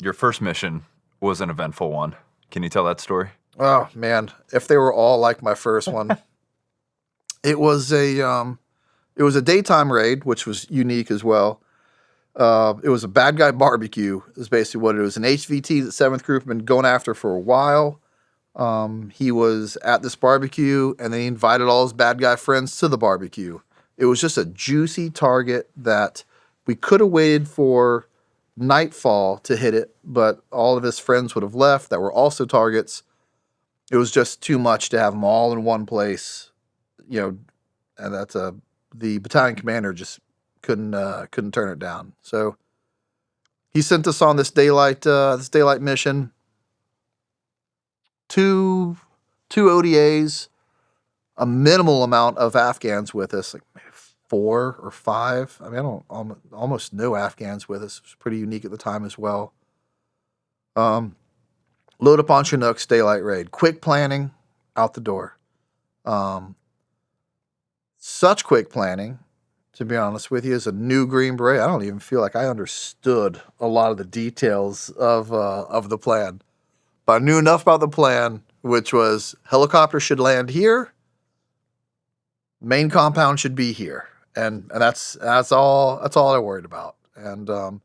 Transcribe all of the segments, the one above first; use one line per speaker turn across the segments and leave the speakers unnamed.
Your first mission was an eventful one. Can you tell that story?
Oh man, if they were all like my first one, it was a daytime raid, which was unique as well. It was a bad guy barbecue. Is basically what it was. An HVT that Seventh Group had been going after for a while. He was at this barbecue, and then he invited all his bad guy friends to the barbecue. It was just a juicy target that we could have waited for nightfall to hit it, but all of his friends would have left that were also targets. It was just too much to have them all in one place, you know, and the battalion commander just couldn't turn it down. So he sent us on this daylight mission. Two ODAs, a minimal amount of Afghans with us, like maybe 4 or 5. I mean, I don't almost no Afghans with us. It was pretty unique at the time as well. Load up on Chinook's daylight raid. Quick planning, out the door. Such quick planning, to be honest with you, as a new Green Beret, I don't even feel like I understood a lot of the details of the plan. But I knew enough about the plan, which was helicopter should land here, main compound should be here, and that's all I worried about. And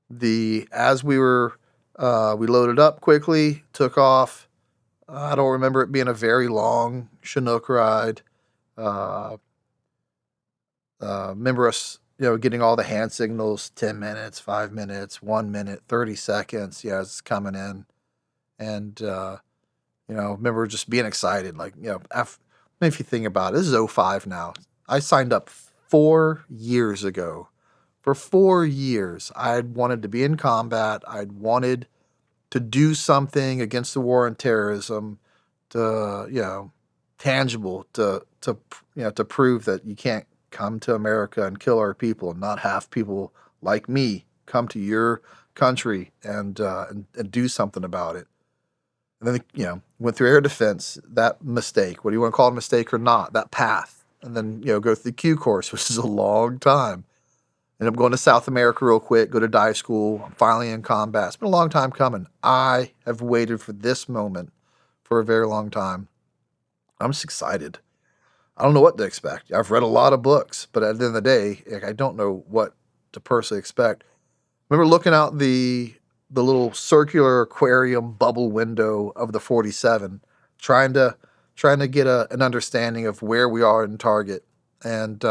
the as we loaded up quickly, took off. I don't remember it being a very long Chinook ride. Uh, remember us, getting all the hand signals: 10 minutes, 5 minutes, 1 minute, 30 seconds. Yeah, it's coming in, and remember just being excited. Like, if you think about it, this is '05 now. I signed up 4 years ago. For 4 years, I'd wanted to be in combat. I'd wanted to do something against the war on terrorism, to tangible, to prove that you can't come to America and kill our people and not have people like me come to your country and do something about it. And then, went through air defense, that mistake, whether you want to call it a mistake or not, that path. And then, go through the Q course, which is a long time. End up going to South America real quick, go to dive school. I'm finally in combat. It's been a long time coming. I have waited for this moment for a very long time. I'm just excited. I don't know what to expect. I've read a lot of books, but at the end of the day, I don't know what to personally expect. Remember looking out the little circular aquarium bubble window of the 47, trying to get an understanding of where we are in target, and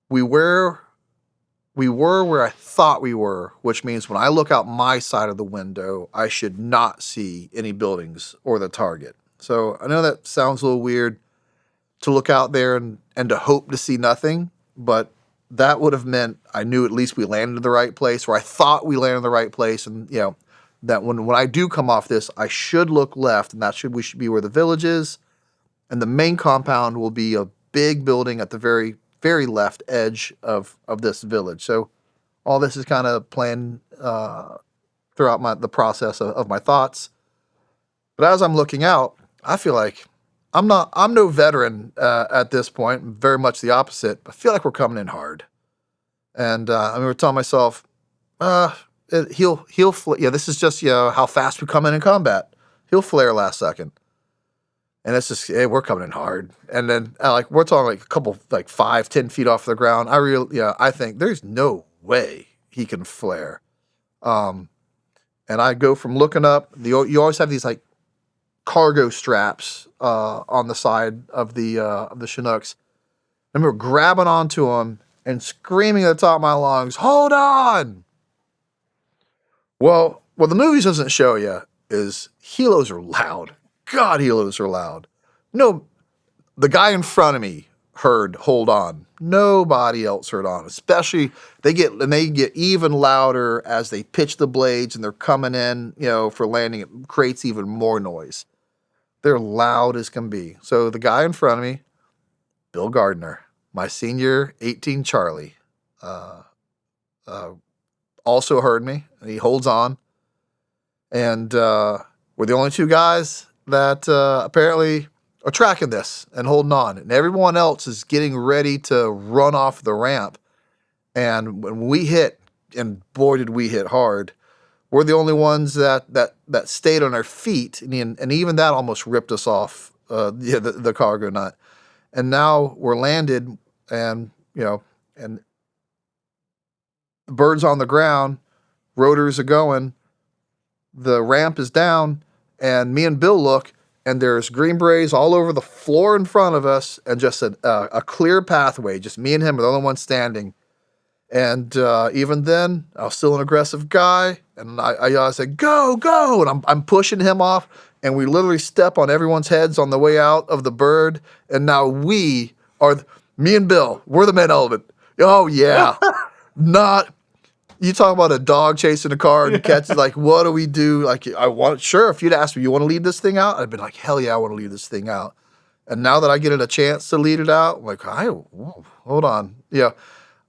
we were where I thought we were, which means when I look out my side of the window, I should not see any buildings or the target. So I know that sounds a little weird to look out there and to hope to see nothing, but that would have meant I knew at least we landed in the right place, or I thought we landed in the right place, and that when I do come off this, I should look left, and we should be where the village is, and the main compound will be a big building at the very very left edge of this village. So all this is kind of planned throughout the process of my thoughts. But as I'm looking out, I feel like I'm no veteran at this point. Very much the opposite. I feel like we're coming in hard, and I remember telling myself, this is just how fast we come in combat. He'll flare last second. And it's just, hey, we're coming in hard. And then, we're talking like a couple, like 5-10 feet off the ground. I think there's no way he can flare. And I go from looking up, you always have these like cargo straps on the side of the Chinooks. I remember grabbing onto them and screaming at the top of my lungs, "Hold on!" Well, what the movies doesn't show you is helos are loud. God, helos are loud. No, the guy in front of me heard "hold on." Nobody else heard "on." Especially they get even louder as they pitch the blades and they're coming in, for landing. It creates even more noise. They're loud as can be. So the guy in front of me, Bill Gardner, my senior 18 Charlie, also heard me, and he holds on. And we're the only two guys that apparently are tracking this and holding on. And everyone else is getting ready to run off the ramp. And when we hit, and boy did we hit hard, we're the only ones that stayed on our feet, and even that almost ripped us off. The cargo nut, and now we're landed, and and the bird's on the ground, rotors are going, the ramp is down, and me and Bill look, and there's Green Berets all over the floor in front of us, and just a clear pathway. Just me and him are the only ones standing. And even then, I was still an aggressive guy, and I said, "Go, go!" And I'm pushing him off, and we literally step on everyone's heads on the way out of the bird. And now we are, me and Bill, we're the main element. Oh yeah, not. You talk about a dog chasing a car and catches, like, what do we do? Like, sure, if you'd asked me, you want to lead this thing out? I'd been like, hell yeah, I want to lead this thing out. And now that I get a chance to lead it out, I'm like, hold on.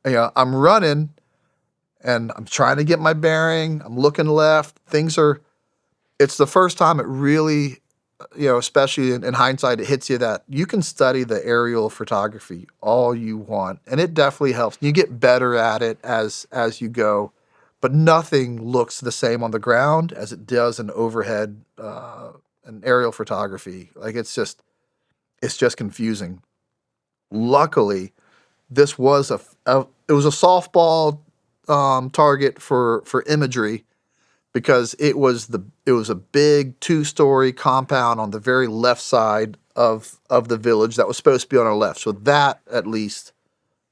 I'm running and I'm trying to get my bearing. I'm looking left. It's the first time it really, especially in hindsight, it hits you that you can study the aerial photography all you want, and it definitely helps. You get better at it as you go, but nothing looks the same on the ground as it does in overhead and aerial photography. Like it's just confusing. Luckily, this was it was a softball target for imagery, because it was a big 2-story compound on the very left side of the village that was supposed to be on our left. So that at least,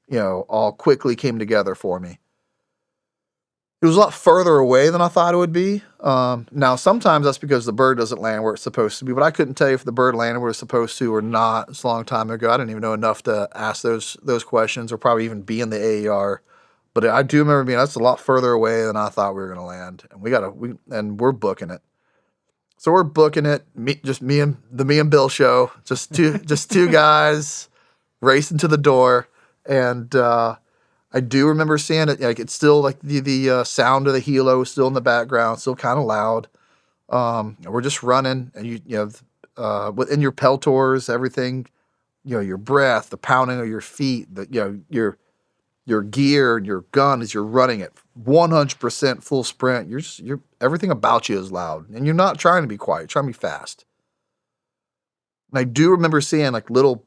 all quickly came together for me. It was a lot further away than I thought it would be. Now, sometimes that's because the bird doesn't land where it's supposed to be, but I couldn't tell you if the bird landed where it's supposed to or not. It's a long time ago. I didn't even know enough to ask those questions or probably even be in the AER. But I do remember being, that's a lot further away than I thought we were going to land, and we're booking it. So we're booking it. Me and Bill show, just two guys racing to the door, and I do remember seeing it. Like it's still like the sound of the helo is still in the background, still kind of loud. We're just running, and within your peltors, everything, your breath, the pounding of your feet, your gear and your gun as you're running at 100% full sprint. You're everything about you is loud, and you're not trying to be quiet. You're trying to be fast. And I do remember seeing like little,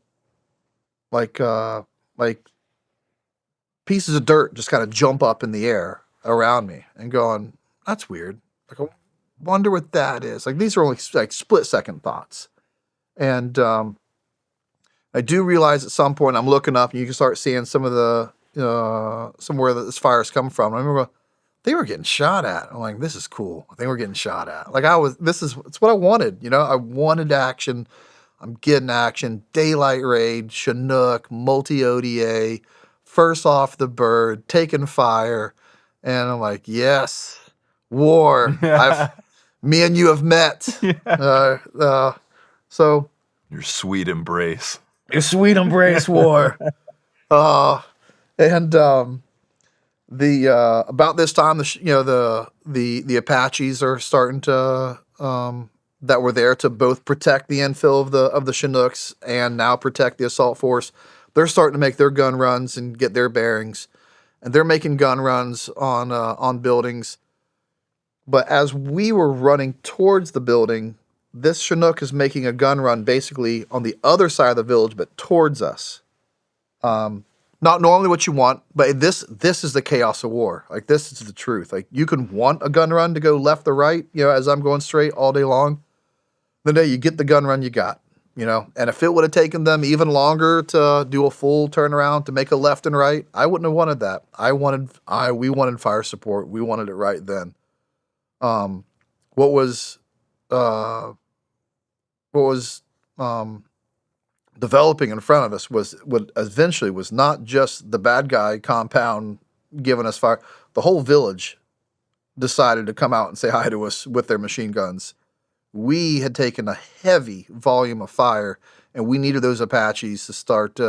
like pieces of dirt just kind of jump up in the air around me, and going, "That's weird. Like, I wonder what that is." Like these are only like split-second thoughts, and I do realize at some point I'm looking up, and you can start seeing some of the somewhere that this fire is coming from. I remember they were getting shot at. I'm like, this is cool. I think we're getting shot at. Like it's what I wanted. I wanted action. I'm getting action. Daylight raid, Chinook, multi-ODA, first off the bird, taking fire. And I'm like, yes, war. Me and you have met. So
Your sweet embrace.
Your sweet embrace, war. And about this time, the Apaches are starting to that were there to both protect the infill of the Chinooks and now protect the assault force. They're starting to make their gun runs and get their bearings, and they're making gun runs on buildings. But as we were running towards the building, this Chinook is making a gun run basically on the other side of the village, but towards us. Not normally what you want, but this is the chaos of war. Like, this is the truth. Like, you can want a gun run to go left or right, as I'm going straight all day long. The day you get the gun run you got, And if it would have taken them even longer to do a full turnaround to make a left and right, I wouldn't have wanted that. We wanted fire support. We wanted it right then. What was developing in front of us was what eventually was not just the bad guy compound giving us fire. The whole village decided to come out and say hi to us with their machine guns. We had taken a heavy volume of fire, and we needed those Apaches to start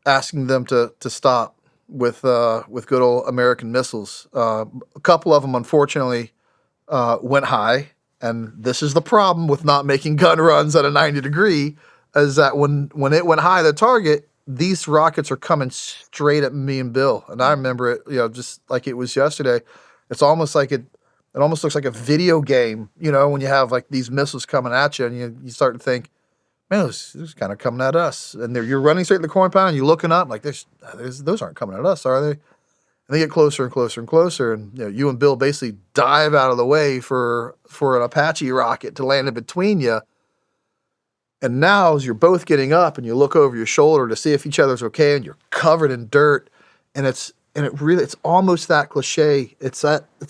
asking them to stop with good old American missiles. A couple of them, unfortunately, went high. And this is the problem with not making gun runs at a 90 degree, is that when it went high, the target, these rockets are coming straight at me and Bill, and I remember it, just like it was yesterday. It's almost like it almost looks like a video game, when you have like these missiles coming at you, and you start to think, man, this kind of coming at us, and you're running straight to the compound, and you're looking up like those aren't coming at us, are they? And they get closer and closer and closer, and you and Bill basically dive out of the way for an Apache rocket to land in between you. And now, as you're both getting up and you look over your shoulder to see if each other's okay, and you're covered in dirt, and it's almost that cliche. It's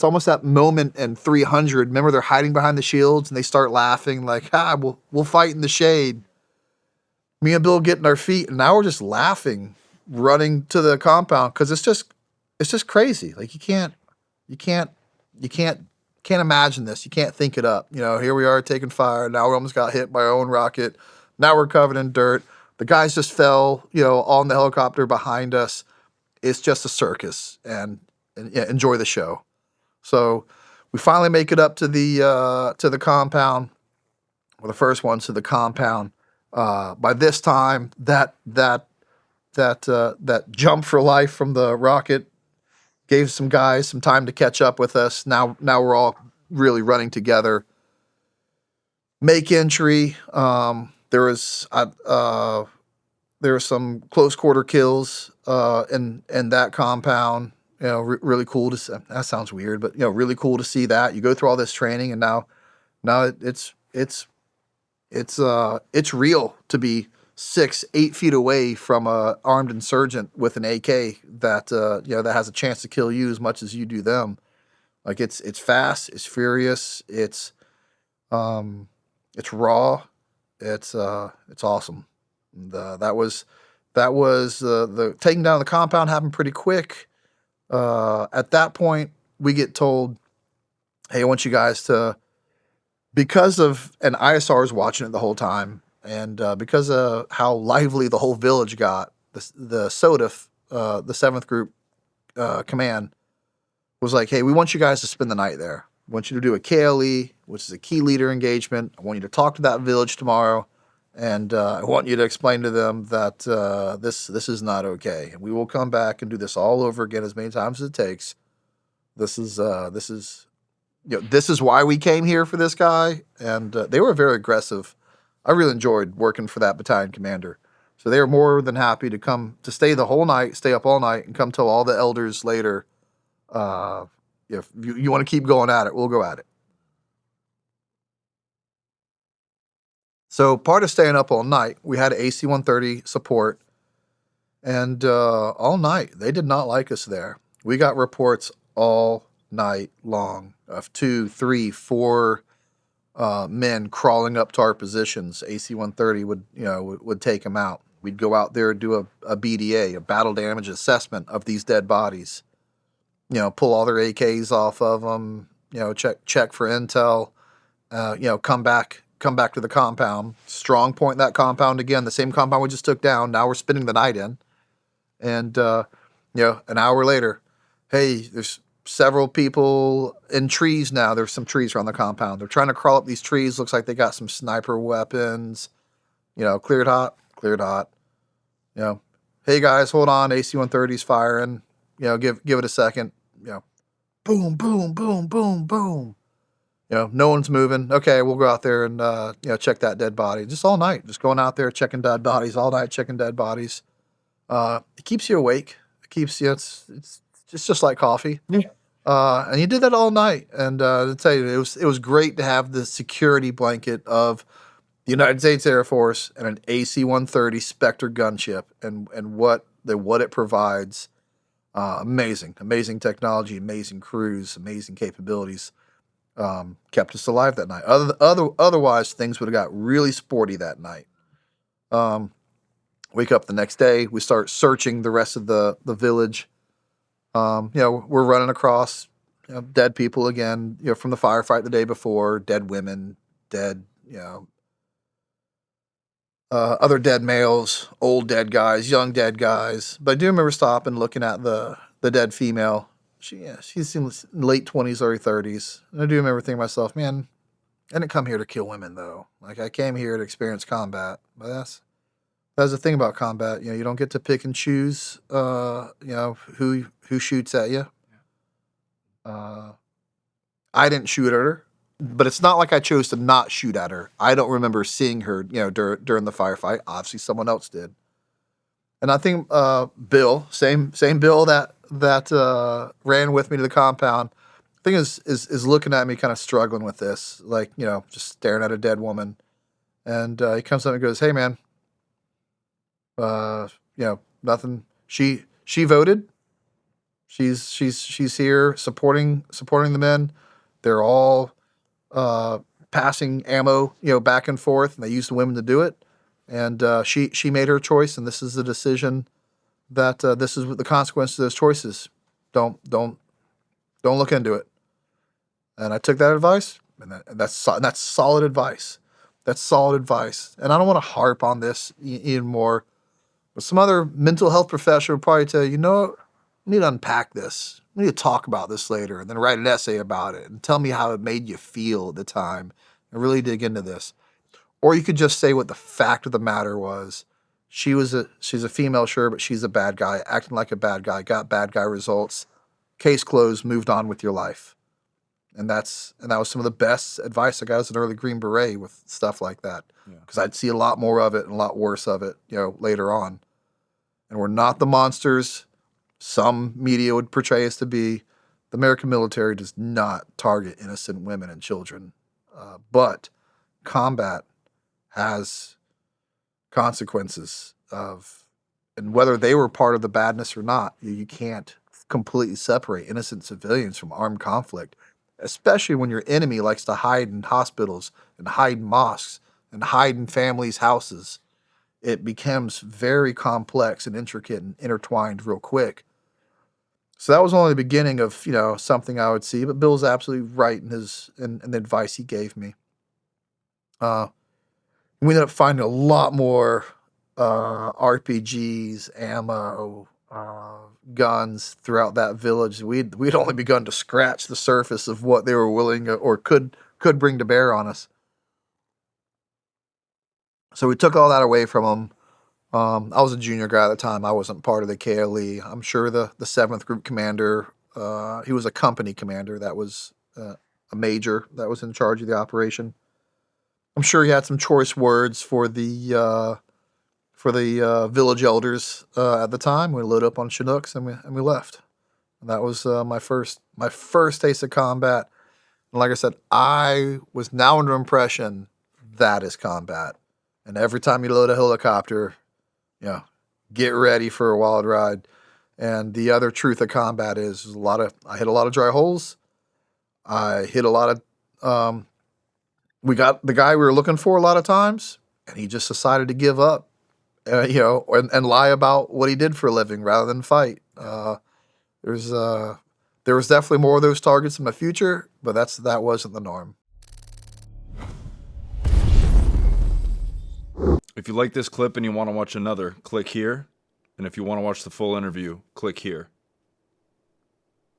almost that moment in 300. Remember, they're hiding behind the shields and they start laughing like, we'll fight in the shade. Me and Bill get in our feet, and now we're just laughing, running to the compound because it's just crazy. Like you can't imagine this. You can't think it up. Here we are taking fire. Now we almost got hit by our own rocket. Now we're covered in dirt. The guys just fell, on the helicopter behind us. It's just a circus, and yeah, enjoy the show. So we finally make it up to the compound. We're the first ones to the compound. By this time, that jump for life from the rocket gave some guys some time to catch up with us. Now we're all really running together. Make entry. There was some close quarter kills in that compound. Really cool to see. That sounds weird, but really cool to see that. You go through all this training, and now it's real to be 6-8 feet away from a armed insurgent with an AK that that has a chance to kill you as much as you do them. Like it's fast, it's furious, it's raw, it's awesome. That was the taking down the compound happened pretty quick. At that point, we get told, "Hey, I want you guys to," because of, and ISR is watching it the whole time, and because of how lively the whole village got, the SOTF, the 7th Group Command, was like, "Hey, we want you guys to spend the night there. I want you to do a KLE, which is a key leader engagement. I want you to talk to that village tomorrow, and I want you to explain to them that this is not okay. We will come back and do this all over again as many times as it takes. This is why we came here for this guy." And they were very aggressive. I really enjoyed working for that battalion commander. So they were more than happy to stay the whole night, stay up all night, and come tell all the elders later, if you want to keep going at it, we'll go at it. So part of staying up all night, we had AC-130 support, and all night, they did not like us there. We got reports all night long of 2, 3, 4 men crawling up to our positions. AC-130 would take them out. We'd go out there and do a BDA, a battle damage assessment of these dead bodies. Pull all their AKs off of them. Check for intel. Come back to the compound. Strong point that compound again. The same compound we just took down. Now we're spending the night in. And an hour later, hey, there's several people in trees now. There's some trees around the compound. They're trying to crawl up these trees. Looks like they got some sniper weapons. Cleared hot. Hey guys, hold on. AC-130's firing. Give it a second. Boom, boom, boom, boom, boom. No one's moving. Okay, we'll go out there and check that dead body. Just all night, just going out there checking dead bodies all night, checking dead bodies. It keeps you awake. It keeps you. It's just like coffee.
Yeah.
And you did that all night. And to tell you, it was great to have the security blanket of the United States Air Force and an AC-130 Spectre gunship, and what it provides. Amazing technology, amazing crews, amazing capabilities. Kept us alive that night. Otherwise, things would have got really sporty that night. Wake up the next day, we start searching the rest of the village. We're running across dead people again, from the firefight the day before, dead women, dead, other dead males, old dead guys, young dead guys. But I do remember stopping, looking at the dead female. She seems late 20s, early 30s. And I do remember thinking to myself, man, I didn't come here to kill women, though. Like, I came here to experience combat. But That's the thing about combat. You don't get to pick and choose. Who shoots at you. Uh, I didn't shoot at her, but it's not like I chose to not shoot at her. I don't remember seeing her, during the firefight. Obviously, someone else did. And I think Bill, same Bill that ran with me to the compound, I think is looking at me, kind of struggling with this, like just staring at a dead woman. And he comes up and goes, "Hey, man, nothing. She voted. She's here supporting the men. They're all passing ammo, back and forth, and they use the women to do it. And she made her choice, and this is the decision that this is what the consequence of those choices. Don't look into it." And I took that advice, and that's solid advice. That's solid advice. And I don't want to harp on this even more, but some other mental health professional would probably tell you, we need to unpack this. We need to talk about this later, and then write an essay about it and tell me how it made you feel at the time and really dig into this. Or you could just say what the fact of the matter was. She's a female, sure, but she's a bad guy, acting like a bad guy, got bad guy results. Case closed, moved on with your life. And that was some of the best advice I got as an early Green Beret with stuff like that. Because I'd see a lot more of it and a lot worse of it, later on. And we're not the monsters some media would portray us to be. The American military does not target innocent women and children. But combat has consequences and whether they were part of the badness or not, you can't completely separate innocent civilians from armed conflict, especially when your enemy likes to hide in hospitals and hide in mosques and hide in families' houses. It becomes very complex and intricate and intertwined real quick. So that was only the beginning of, something I would see, but Bill's absolutely right in the advice he gave me. We ended up finding a lot more RPGs, ammo, guns throughout that village. We'd only begun to scratch the surface of what they were willing or could bring to bear on us. So we took all that away from them. I was a junior guy at the time. I wasn't part of the KLE. I'm sure the 7th Group Commander, he was a company commander. That was a major that was in charge of the operation. I'm sure he had some choice words for the village elders at the time. We loaded up on Chinooks and we left. And that was my first taste of combat. And like I said, I was now under impression that is combat. And every time you load a helicopter, get ready for a wild ride. And the other truth of combat is I hit a lot of dry holes. I hit a lot of, we got the guy we were looking for a lot of times, and he just decided to give up, and lie about what he did for a living rather than fight. There was definitely more of those targets in my future, but that wasn't the norm.
If you like this clip and you want to watch another, click here. And if you want to watch the full interview, click here.